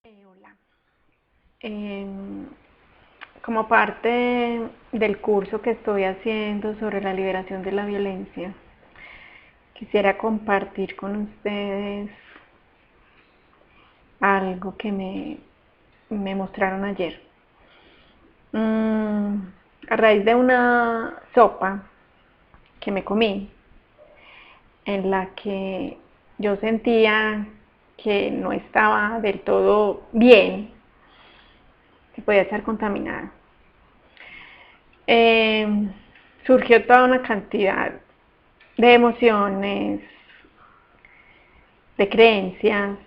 Hola. Em, Como parte del curso que estoy haciendo sobre la liberación de la violencia, quisiera compartir con ustedes algo que me mostraron ayer. A raíz de una sopa que me comí, en la que yo sentía que no estaba del todo bien, que podía estar contaminada. Eh, Surgió toda una cantidad de emociones, de creencias,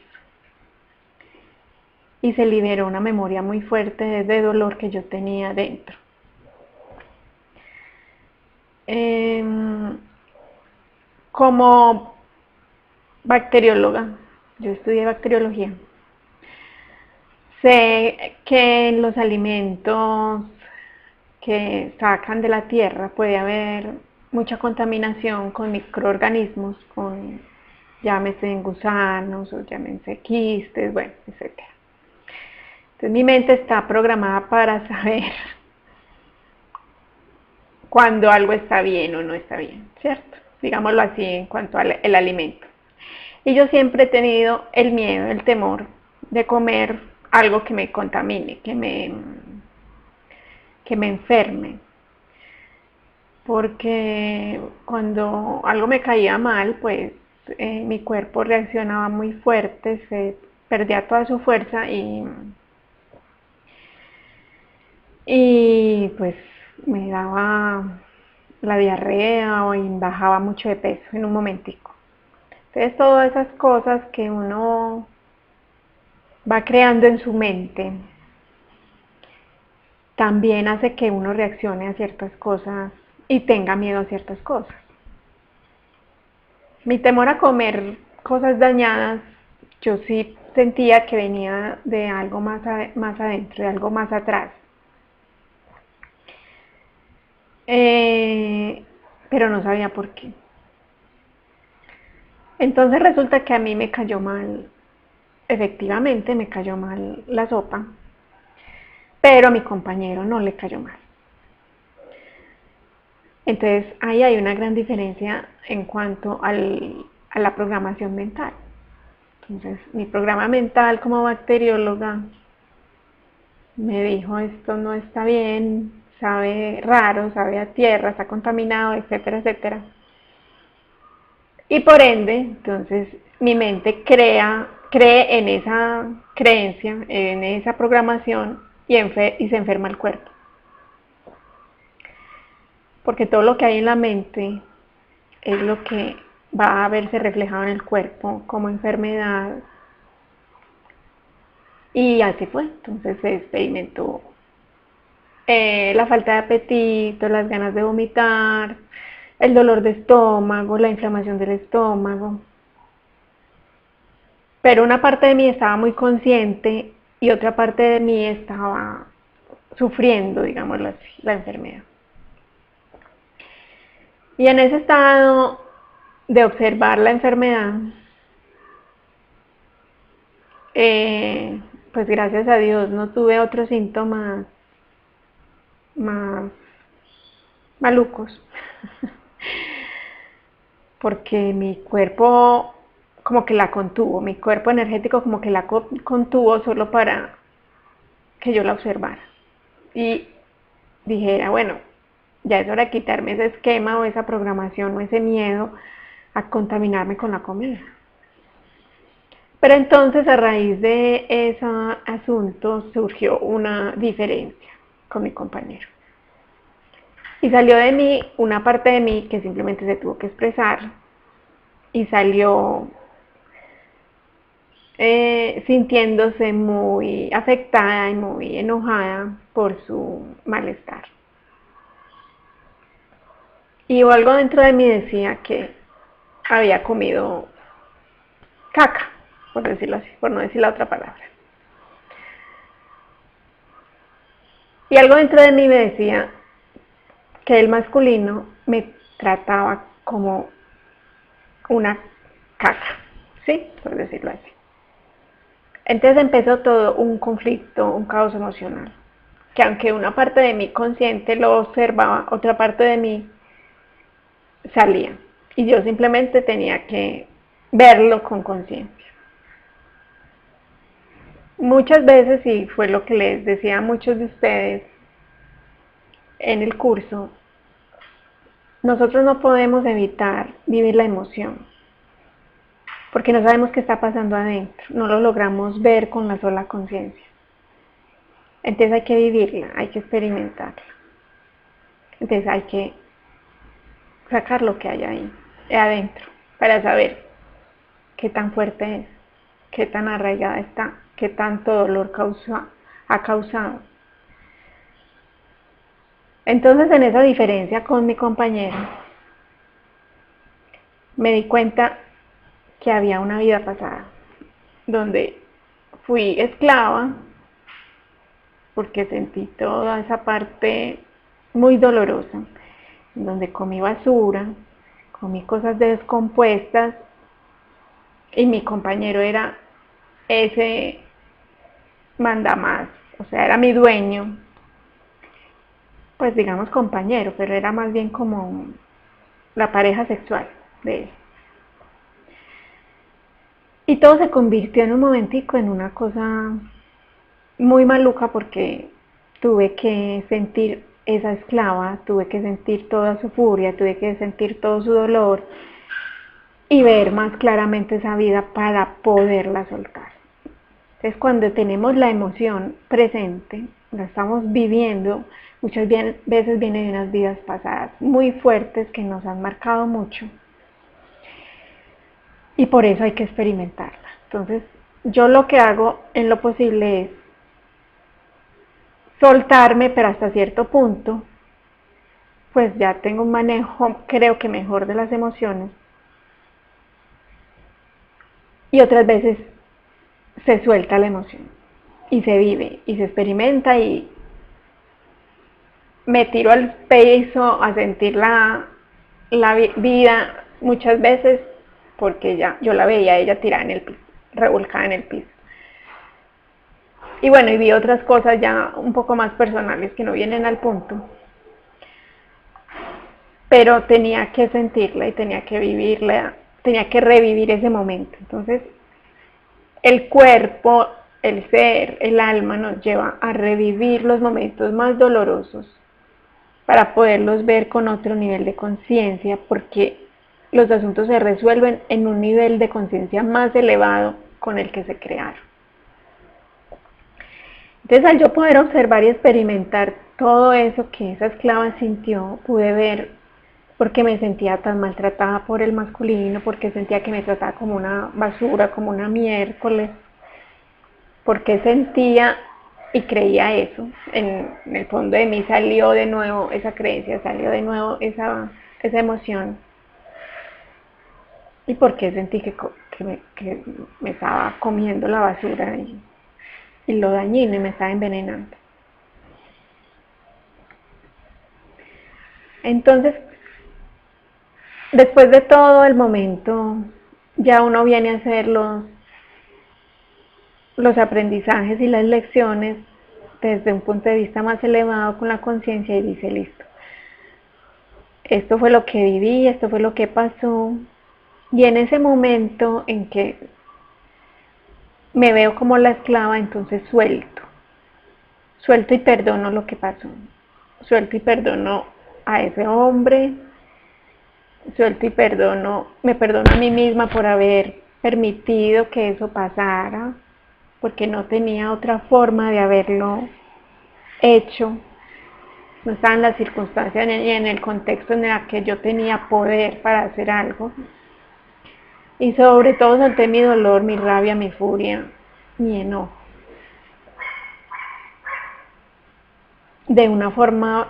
y se liberó una memoria muy fuerte de dolor que yo tenía dentro. Eh, Como bacterióloga, yo estudié bacteriología, sé que en los alimentos que sacan de la tierra puede haber mucha contaminación con microorganismos, con llámese gusanos o llámense quistes, bueno, etcétera. Entonces mi mente está programada para saber cuando algo está bien o no está bien, ¿cierto? Digámoslo así en cuanto al alimento. Y yo siempre he tenido el miedo, el temor de comer algo que me contamine, que me enferme. Porque cuando algo me caía mal, pues mi cuerpo reaccionaba muy fuerte, se perdía toda su fuerza y pues me daba la diarrea o bajaba mucho de peso en un momentico. Entonces todas esas cosas que uno va creando en su mente también hace que uno reaccione a ciertas cosas y tenga miedo a ciertas cosas. Mi temor a comer cosas dañadas, yo sí sentía que venía de algo más adentro, de algo más atrás. Eh, pero no sabía por qué. Entonces resulta que a mí me cayó mal, efectivamente me cayó mal la sopa, pero a mi compañero no le cayó mal. Entonces ahí hay una gran diferencia en cuanto a la programación mental. Entonces mi programa mental como bacterióloga me dijo esto no está bien, sabe raro, sabe a tierra, está contaminado, etcétera, etcétera. Y por ende, entonces mi mente cree en esa creencia, en esa programación y se enferma el cuerpo. Porque todo lo que hay en la mente es lo que va a verse reflejado en el cuerpo como enfermedad. Y así fue. Entonces se experimentó la falta de apetito, las ganas de vomitar, el dolor de estómago, la inflamación del estómago. Pero una parte de mí estaba muy consciente y otra parte de mí estaba sufriendo, digámoslo así, la enfermedad. Y en ese estado de observar la enfermedad, eh, pues gracias a Dios no tuve otros síntomas más malucos, porque mi cuerpo como que la contuvo, mi cuerpo energético como que la contuvo solo para que yo la observara y dijera, bueno, ya es hora de quitarme ese esquema o esa programación o ese miedo a contaminarme con la comida. Pero entonces a raíz de ese asunto surgió una diferencia con mi compañero. Y salió de mí una parte de mí que simplemente se tuvo que expresar y salió sintiéndose muy afectada y muy enojada por su malestar. Y algo dentro de mí decía que había comido caca, por decirlo así, por no decir la otra palabra. Y algo dentro de mí me decía que el masculino me trataba como una caca, ¿sí? Por decirlo así. Entonces empezó todo un conflicto, un caos emocional, que aunque una parte de mí consciente lo observaba, otra parte de mí salía. Y yo simplemente tenía que verlo con conciencia. Muchas veces, y fue lo que les decía a muchos de ustedes en el curso, nosotros no podemos evitar vivir la emoción, porque no sabemos qué está pasando adentro, no lo logramos ver con la sola conciencia. Entonces hay que vivirla, hay que experimentarla. Entonces hay que sacar lo que hay ahí, adentro, para saber qué tan fuerte es, qué tan arraigada está, qué tanto dolor ha causado. Entonces, en esa diferencia con mi compañero, me di cuenta que había una vida pasada, donde fui esclava, porque sentí toda esa parte muy dolorosa, donde comí basura, comí cosas descompuestas, y mi compañero era ese mandamás, o sea, era mi dueño, pues digamos compañero, pero era más bien como la pareja sexual de él. Y todo se convirtió en un momentico en una cosa muy maluca, porque tuve que sentir esa esclava, tuve que sentir toda su furia, tuve que sentir todo su dolor y ver más claramente esa vida para poderla soltar. Entonces, cuando tenemos la emoción presente, la estamos viviendo, muchas veces viene de unas vidas pasadas muy fuertes que nos han marcado mucho, y por eso hay que experimentarla. Entonces, yo lo que hago en lo posible es soltarme, pero hasta cierto punto, pues ya tengo un manejo, creo que mejor, de las emociones, y otras veces se suelta la emoción y se vive y se experimenta, y me tiro al piso a sentir la vida muchas veces, porque ya yo la veía ella tirada en el piso, revolcada en el piso. Y bueno, y vi otras cosas ya un poco más personales que no vienen al punto, pero tenía que sentirla y tenía que vivirla, tenía que revivir ese momento. Entonces, el cuerpo, el ser, el alma nos lleva a revivir los momentos más dolorosos para poderlos ver con otro nivel de conciencia, porque los asuntos se resuelven en un nivel de conciencia más elevado con el que se crearon. Entonces, al yo poder observar y experimentar todo eso que esa esclava sintió, pude ver por qué me sentía tan maltratada por el masculino, porque sentía que me trataba como una basura, como una miércoles, porque sentía y creía eso. En el fondo de mí salió de nuevo esa creencia, salió de nuevo esa emoción. Y porque sentí que me estaba comiendo la basura y lo dañino, y me estaba envenenando. Entonces, después de todo el momento, ya uno viene a hacer los aprendizajes y las lecciones desde un punto de vista más elevado, con la conciencia, y dice: listo, esto fue lo que viví, esto fue lo que pasó. Y en ese momento en que me veo como la esclava, entonces suelto y perdono lo que pasó, suelto y perdono a ese hombre, suelto y me perdono a mí misma por haber permitido que eso pasara, porque no tenía otra forma de haberlo hecho, no estaba en las circunstancias ni en el contexto en el que yo tenía poder para hacer algo. Y sobre todo solté mi dolor, mi rabia, mi furia, mi enojo, de una forma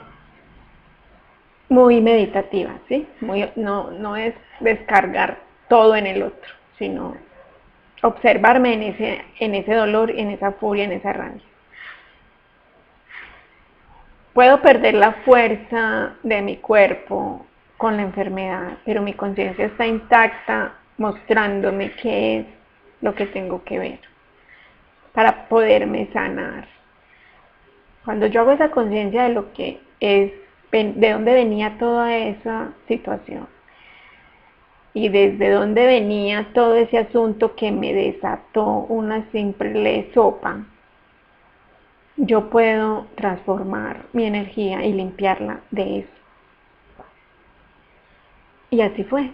muy meditativa, ¿sí? No es descargar todo en el otro, sino observarme en ese dolor, en esa furia, en esa rabia. Puedo perder la fuerza de mi cuerpo con la enfermedad, pero mi conciencia está intacta, mostrándome qué es lo que tengo que ver. para poderme sanar. Cuando yo hago esa conciencia de lo que es, de dónde venía toda esa situación y desde dónde venía todo ese asunto que me desató una simple sopa, yo puedo transformar mi energía y limpiarla de eso. Y así fue.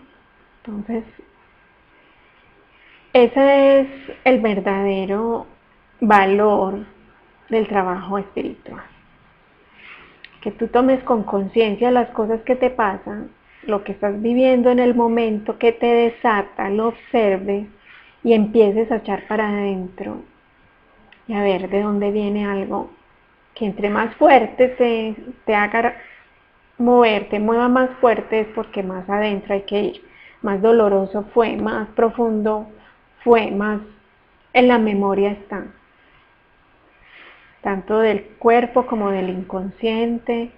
Entonces, ese es el verdadero valor del trabajo espiritual. Que tú tomes con conciencia las cosas que te pasan, lo que estás viviendo en el momento que te desata, lo observes y empieces a echar para adentro y a ver de dónde viene algo que entre más fuerte te haga mover, te mueva más fuerte, es porque más adentro hay que ir. Más doloroso fue, más profundo fue, más en la memoria está. Tanto del cuerpo como del inconsciente.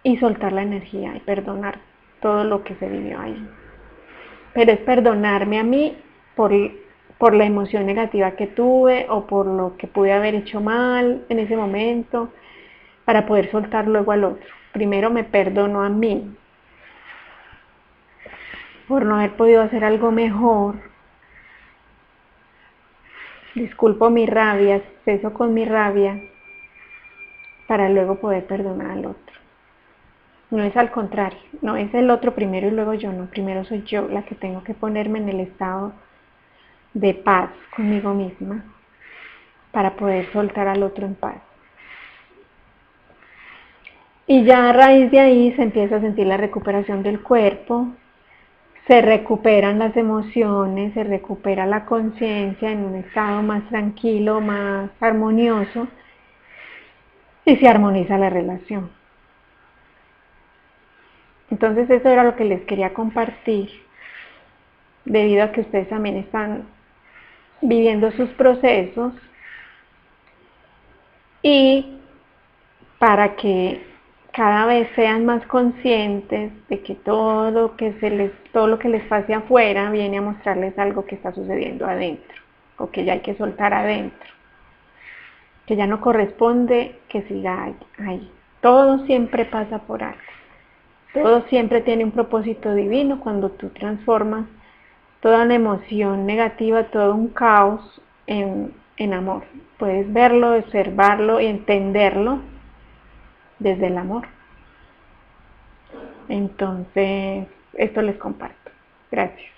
Y soltar la energía y perdonar todo lo que se vivió ahí. Pero es perdonarme a mí por la emoción negativa que tuve o por lo que pude haber hecho mal en ese momento, para poder soltar luego al otro. Primero me perdono a mí por no haber podido hacer algo mejor. Disculpo mi rabia, ceso con mi rabia, para luego poder perdonar al otro. No es al contrario, no es el otro primero y luego yo, no, primero soy yo la que tengo que ponerme en el estado de paz conmigo misma para poder soltar al otro en paz. Y ya a raíz de ahí se empieza a sentir la recuperación del cuerpo, se recuperan las emociones, se recupera la conciencia en un estado más tranquilo, más armonioso, y se armoniza la relación. Entonces eso era lo que les quería compartir, debido a que ustedes también están viviendo sus procesos, y para que cada vez sean más conscientes de que todo lo que les pase afuera viene a mostrarles algo que está sucediendo adentro, o que ya hay que soltar adentro, que ya no corresponde que siga ahí. Todo siempre pasa por algo, todo siempre tiene un propósito divino cuando tú transformas toda una emoción negativa, todo un caos en amor. Puedes verlo, observarlo y entenderlo desde el amor. Entonces, esto les comparto. Gracias.